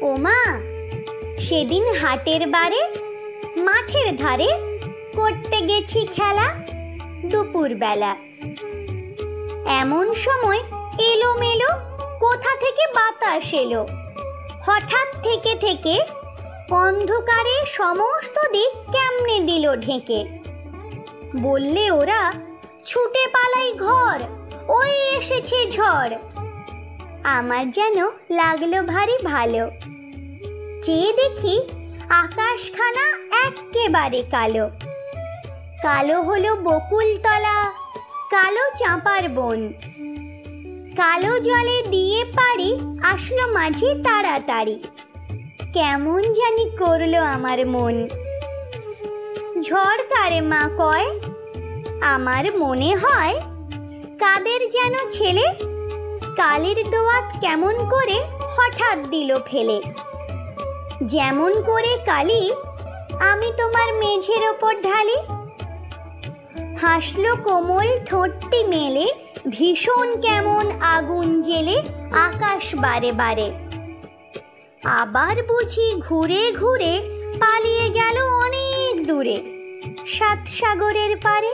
ওমা, সেদিন হাটের বারে মাঠের ধারে করতে গেছি খেলা দুপুরবেলা। এমন সময় এলোমেলো কোথা থেকে বাতাস এলো, হঠাৎ থেকে থেকে অন্ধকারে সমস্ত দিক কেমনে দিল ঢেকে। বললে ওরা, ছুটে পালাই ঘর, ওই এসেছে ঝড়। আমার যেন লাগলো ভারী ভালো, চেয়ে দেখি আকাশখানা এক্কেবারে কালো। কালো হলো বকুলতলা, কালো চাঁপার বন, কালো জলে দিয়ে পারি আসলো মাঝি তাড়াতাড়ি। কেমন জানি করলো আমার মন। ঝড় কারে মা কয়, আমার মনে হয় কাদের যেন ছেলে কালের দোয়াত কেমন করে হঠাৎ দিল ফেলে। যেমন করে কালি আমি তোমার মেঝের ওপর ঢালি। হাসলো কোমল ঠোঁটটি মেলে, ভীষণ কেমন আগুন জেলে আকাশ বারে বারে। আবার বুঝি ঘুরে ঘুরে পালিয়ে গেল অনেক দূরে, সাত সাগরের পারে।